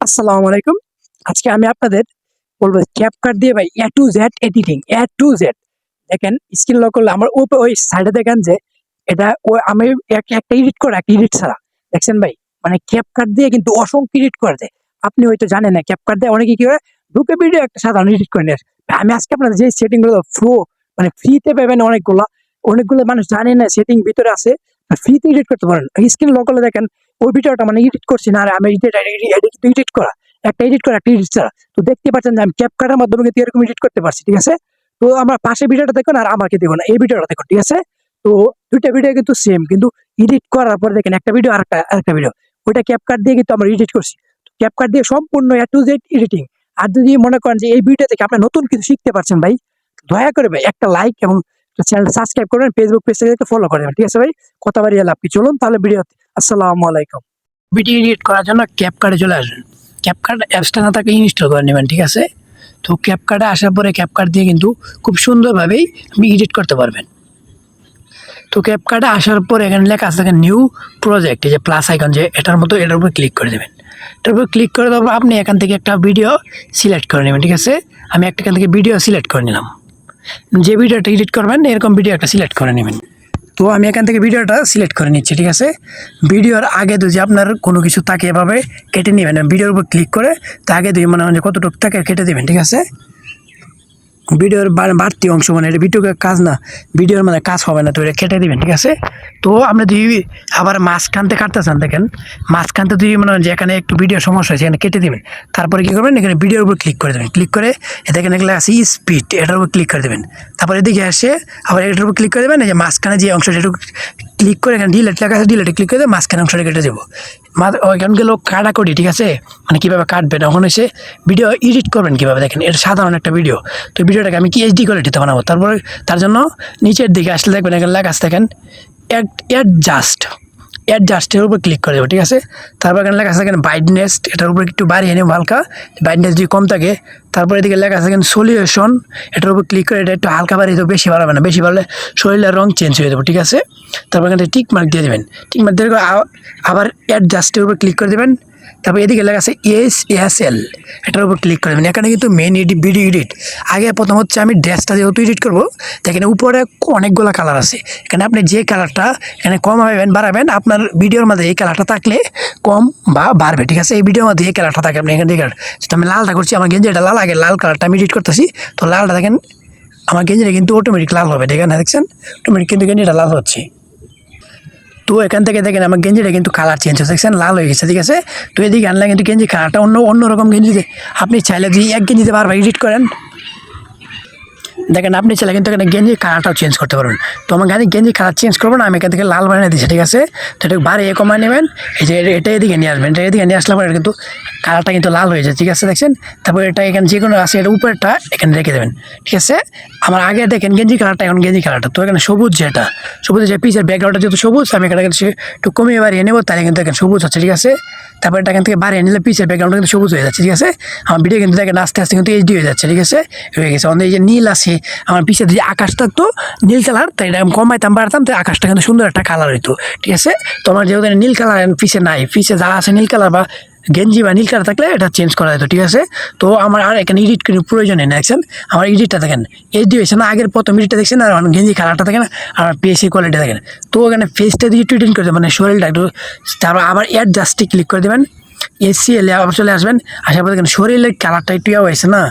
আসসালামু আলাইকুম। আজকে আমি আপনাদের বলবো ক্যাপকাট দিয়ে ভাই A to Z editing, A to Z। দেখেন স্ক্রিন লক করলে আমার ওই সাইডে দেখেন যে এটা আমি একটা এডিট করা, একটা এডিট ছাড়া। দেখছেন ভাই? মানে ক্যাপকাট দিয়ে কিন্তু অসংখ্য এডিট করা যায়। আপনি হয়তো জানেন না ক্যাপকাট দিয়ে অনেকে কি করে ঢুকে ভিডিও একটা সাধারণ এডিট করে নেয়। আমি আজকে আপনাদের যে সেটিং গুলো মানে ফ্রিতে পাবেন অনেকগুলো মানুষ জানে না সেটিং ভিতরে আছে। ফ্রিতে এডিট করতে পারেন। স্ক্রিন লক করলে দেখেন ওই ভিডিওটা মানে এডিট করছি না, আর আমি এডিট করা একটা এডিট ছাড়া। তো দেখতে পাচ্ছেন যে আমি ক্যাপকাটের মাধ্যমে কিন্তু এরকম এডিট করতে পারছি, ঠিক আছে? তো আমার পাশে ভিডিওটা দেখুন আর আমাকে দেখুন, এই ভিডিওটা দেখুন, ঠিক আছে? তো দুইটা ভিডিও কিন্তু সেম, কিন্তু এডিট করার পর দেখেন একটা ভিডিও আর একটা ভিডিও ওইটা ক্যাপকাট দিয়ে কিন্তু আমরা এডিট করছি। ক্যাপকাট দিয়ে সম্পূর্ণ A to Z এডিটিং। আর যদি মনে করেন যে এই ভিডিও থেকে আপনি নতুন কিছু শিখতে পারছেন ভাই, দয়া করে ভাই একটা লাইক এবং চ্যানেলটা সাবস্ক্রাইব করবেন, ফেসবুক পেজ থেকে ফলো করবেন, ঠিক আছে ভাই? কথা বাড়িয়ে লাভ কি, চলুন তাহলে ভিডিওতে। আসসালামু আলাইকুম। ভিডিও এডিট করার জন্য ক্যাপকাটে চলে আসবেন। ক্যাপকাট অ্যাপসটা না তাকে ইনস্টল করে নেবেন, ঠিক আছে? তো ক্যাপকাটে আসার পরে ক্যাপকাট দিয়ে কিন্তু খুব সুন্দরভাবেই আপনি এডিট করতে পারবেন। তো ক্যাপকাটে আসার পরে এখানে লেখা আছে নিউ প্রজেক্ট, এই যে প্লাস আইকন, যে এটার মতো এটার উপর ক্লিক করে দেবেন। এটার উপর ক্লিক করে দেওয়ার পর আপনি এখান থেকে একটা ভিডিও সিলেক্ট করে নেবেন, ঠিক আছে? আমি এখান থেকে ভিডিও সিলেক্ট করে নিলাম। যে ভিডিওটা এডিট করবেন এরকম ভিডিও একটা সিলেক্ট করে নেবেন। তো আমি এখান থেকে ভিডিওটা সিলেক্ট করে নিচ্ছি, ঠিক আছে? ভিডিওর আগে যদি আপনার কোনো কিছু থাকে এভাবে কেটে নেবেন, ভিডিওর উপর ক্লিক করে তা আগে দুই মনে হয় কতটুকু থাকে কেটে দেবেন, ঠিক আছে? ভিডিওর বাড়তি অংশ মানে এটা ভিডিওর কাজ না, ভিডিওর মানে কাজ হবে না, তো এটা কেটে দেবেন, ঠিক আছে? তো আপনি যদি আবার মাঝখানতে কাটতে চান, দেখেন মাঝখানতে যদি মনে হয় যে এখানে একটু ভিডিও সমস্যা হয়েছে, এখানে কেটে দেবেন। তারপরে কী করবেন, এখানে ভিডিওর উপর ক্লিক করে দেবেন। ক্লিক করে দেখেন এগুলো আছে স্পিড, এটার উপর ক্লিক করে দেবেন। তারপরে এদিকে এসে আবার এটার উপর ক্লিক করে দেবেন। এই যে মাঝখানে যে অংশটা একটু ক্লিক করে এখানে ডিলেট লেখা আছে, ডিলেটে ক্লিক করে দেবে, মাঝখানে অংশটা কেটে দেবো। ওইখান গেলেও কাটাকুটি, ঠিক আছে? মানে কীভাবে কাটবেন, ওখানে এসে ভিডিও এডিট করবেন কীভাবে, দেখেন এটা সাধারণ একটা ভিডিও। তো ভিডিওটাকে আমি কি HD কোয়ালিটিতে বানাবো, তারপরে তার জন্য নিচের দিকে আসলে দেখবেন এখানে লেখা আছে, দেখেন অ্যাডজাস্টের উপর ক্লিক করে দেবো, ঠিক আছে? তারপর এখানে লেখা আছে এখানে ব্রাইটনেস, এটার উপর একটু বাড়িয়ে নেব হালকা, ব্রাইটনেস যদি কম থাকে। তারপরে এদিকে লেখা আছে এখানে সলিউশন, এটার উপর ক্লিক করে এটা একটু হালকা বাড়িয়ে দেবো, বেশি বাড়াবে না, বেশি বাড়লে শরীরের রং চেঞ্জ হয়ে যাবে, ঠিক আছে? তারপর এখানে টিক মার্ক দিয়ে দেবেন। টিক মার্ক দিয়ে আবার অ্যাডজাস্টের উপর ক্লিক করে দেবেন। তারপর এদিকে লেখা আছে SL, এটার উপর ক্লিক করে দেবেন। এখানে কিন্তু মেন ভিডিও এডিট। আগে প্রথম হচ্ছে আমি ড্রেসটা যেহেতু এডিট করবো, এখানে উপরে অনেকগুলো কালার আছে। এখানে আপনি যে কালারটা এখানে কমাবেন বাড়াবেন, আপনার ভিডিওর মধ্যে এই কালারটা থাকলে কম বা বাড়বে, ঠিক আছে? এই ভিডিওর মধ্যে এই কালারটা থাকে, আপনি এখানে দেখেন আমি লালটা করছি, আমার গেঞ্জিটা লাল, আগে লাল কালারটা আমি এডিট করতেছি। তো লালটা দেখেন আমার গেঞ্জিটা কিন্তু অটোমেটিক লাল হবে, দেখেন দেখছেন অটোমেটিক কিন্তু গেঞ্জিটা লাল হচ্ছে। তো এখান থেকে দেখেন আমার গেঞ্জিটা কিন্তু কালার চেঞ্জ হচ্ছে, দেখছেন লাল হয়ে গেছে, ঠিক আছে? তো এদিকে আনলে কিন্তু গেঞ্জি কালারটা অন্যরকম গেঞ্জিতে। আপনি চাইলে যদি এক গেঞ্জিতে বারবার এডিট করেন, দেখেন আপনি চাইলে কিন্তু এখানে গেঞ্জি কালারটাও চেঞ্জ করতে পারবেন। তো আমার গেঞ্জি কালার চেঞ্জ করবো না, আমি এখান থেকে লাল বানিয়ে দিচ্ছি, ঠিক আছে? তো এটা বাড়িয়ে কমায় নেবেন, এই যে এটা এদিকে নিয়ে আসবেন, এটা এদিকে নিয়ে আসলে পরে কিন্তু কালারটা কিন্তু লাল হয়ে যায়, ঠিক আছে? দেখছেন? তারপর এটা এখানে যে কোনো আছে এটা উপরটা এখানে রেখে দেবেন, ঠিক আছে? আমার আগে দেখেন গেঞ্জি কালারটা, এখন গেঞ্জি কালারটা, তো এখানে সবুজ, যেটা সবুজ যে পিসের ব্যাকগ্রাউন্ডটা যেহেতু সবুজ, আমি এখানে একটু কমিয়ে বাড়িয়ে নেবো, তাহলে কিন্তু এখানে সবুজ হচ্ছে, ঠিক আছে? তারপর এটা এখান থেকে বাড়িয়ে নিলে পিসের ব্যাকগ্রাউন্ডটা কিন্তু সবুজ হয়ে যাচ্ছে, ঠিক আছে? আমার ভিডিও কিন্তু দেখেন আস্তে আস্তে কিন্তু HD হয়ে যাচ্ছে, ঠিক আছে? হয়ে গেছে। অন্য এই যে নীল আছে, আমার পিসের যে আকাশ থাকতো নীল কালার, তাই এটা আমি কমাইতাম বাড়তাম, তাই আকাশটা কিন্তু সুন্দর একটা কালার হইতো, ঠিক আছে? তো আমার যেহেতু নীল কালার পিসে নাই, পিসে যা আছে নীল কালার বা গেঞ্জি বা নীল কালার থাকলে এটা চেঞ্জ করা যেত, ঠিক আছে? তো আমার আর এখানে এডিট কোনো প্রয়োজনই নেই, দেখছেন আমার এডিটটা দেখেন HD হয়েছে না? আগের প্রথম এডিটটা দেখছেন, আর আমার গেঞ্জি কালারটা দেখেন, আর PSA কোয়ালিটি দেখেন। তো এখানে ফেসটা দিয়ে একটু এডিট করতে, মানে শরীরটা একটু, তারপর আবার অ্যাডজাস্টে ক্লিক করে দেবেন, SCL আবার চলে আসবেন। আসার পর দেখেন শরীরের কালারটা একটু হয়েছে না,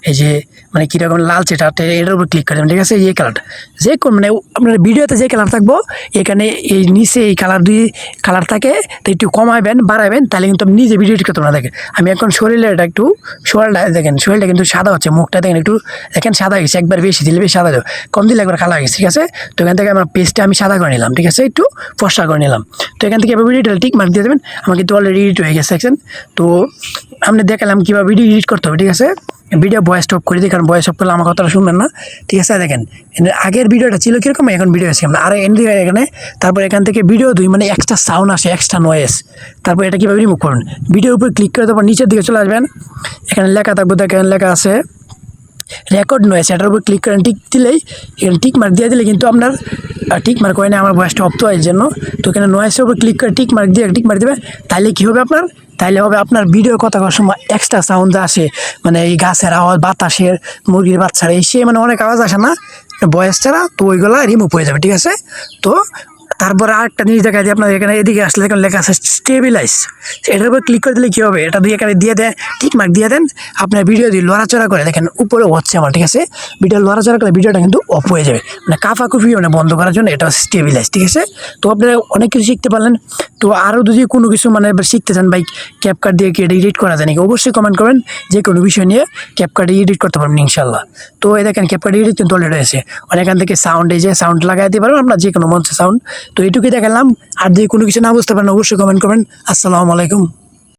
এই যে মানে কীরকম লালচে, এটার উপর ক্লিক করে দেবেন, ঠিক আছে? এই কালারটা যে কোন মানে আপনার ভিডিওতে যে কালার থাকবো, এখানে এই নিচে এই কালার দুই কালার থাকে, তো একটু কমাবেন বাড়াবেন, তাহলে কিন্তু আপনি নিজে ভিডিও এডিট করতে না। দেখেন আমি এখন শরীরে এটা একটু শরীরটা দেখেন, শরীরটা কিন্তু সাদা হচ্ছে, মুখটা দেখেন একটু দেখেন সাদা হয়ে গেছে, একবার বেশি দিলে বেশি সাদা দেবো, কম দিলে একবার কালো হয়ে গেছে, ঠিক আছে? তো এখান থেকে আমার পেজটা আমি সাদা করে নিলাম, ঠিক আছে? একটু ফর্সা করে নিলাম। তো এখান থেকে এবার ভিডিওটা টিক মার্ক দিয়ে দেবেন, আমার কিন্তু অলরেডি এডিট হয়ে গেছে, দেখছেন? তো আপনি দেখালাম কীভাবে ভিডিও এডিট করতে হবে, ঠিক আছে? ভিডিও ভয়েস স্টপ করে দিই, কারণ ভয়েস স্টপ করলে আমার কথাটা শুনবেন না, ঠিক আছে? দেখেন আগের ভিডিওটা ছিল কীরকম, এখন ভিডিও আছে আর এখানে। তারপর এখান থেকে ভিডিও মানে এক্সট্রা সাউন্ড আসে, এক্সট্রা নয়েস। তারপর এটা কীভাবে রিমুভ করুন, ভিডিওর উপর ক্লিক করে তারপর নিচের দিকে চলে আসবেন, এখানে লেখা থাকবে, দেখেন লেখা আছে রেকর্ড নয়েস এটার উপর ক্লিক করেন, টিক দিলেই এখানে টিক মার্ক দিয়ে দিলে কিন্তু আপনার টিক মার্ক হয় না, আমার ভয়েসটা অফ তো এর জন্য। তো এখানে নয়েসের উপর ক্লিক করে টিক মার্ক দিয়ে টিক মার্ক দেবে, তাহলে কী হবে আপনার, তাইলে হবে আপনার ভিডিও কথা করার সময় এক্সট্রা সাউন্ড আসে, মানে এই গাছের আওয়াজ, বাতাসের, মুরগির বাচ্চারা এসে মানে অনেক আওয়াজ আসে না ভয়েস ছাড়া, তো ওইগুলো রিমুভ হয়ে যাবে, ঠিক আছে। তো তারপরে আরেকটা জিনিস দেখা যায় আপনার এখানে এদিকে আসলে এখানে লেখা আছে স্টেবিলাইজ, এটার উপর ক্লিক করে দিলে কী হবে, এটা দিয়ে এখানে দিয়ে দেয় টিক মার্ক দিয়ে দেন, আপনার ভিডিও দিয়ে লড়াচড়া করে দেখেন উপরে হচ্ছে আমার, ঠিক আছে। ভিডিও লড়াচড়া করে ভিডিওটা কিন্তু অফ হয়ে যাবে, মানে কাফাকুফি মানে বন্ধ করার জন্য এটা হচ্ছে স্টেবিলাইজ, ঠিক আছে। তো আপনারা অনেক কিছু শিখতে পারলেন। তো আরও যদি কোনো কিছু মানে শিখতে চান ভাই ক্যাপকাট দিয়ে কি এডিট করা যায় নাকি, অবশ্যই কমেন্ট করবেন, যে কোনো বিষয় নিয়ে ক্যাপকাটে এডিট করতে পারবেন ইনশাল্লাহ। তো এই দেখেন ক্যাপকাট এডিট কিন্তু অলরেডি হয়েছে, আর এখান থেকে সাউন্ড, এই যে সাউন্ড লাগাইতে পারবেন আপনার যে কোনো মঞ্চে সাউন্ড। তো এইটুকুই দেখালাম, আর যদি কোনো কিছু না বুঝতে পারেন অবশ্যই কমেন্ট করবেন। আসসালামু আলাইকুম।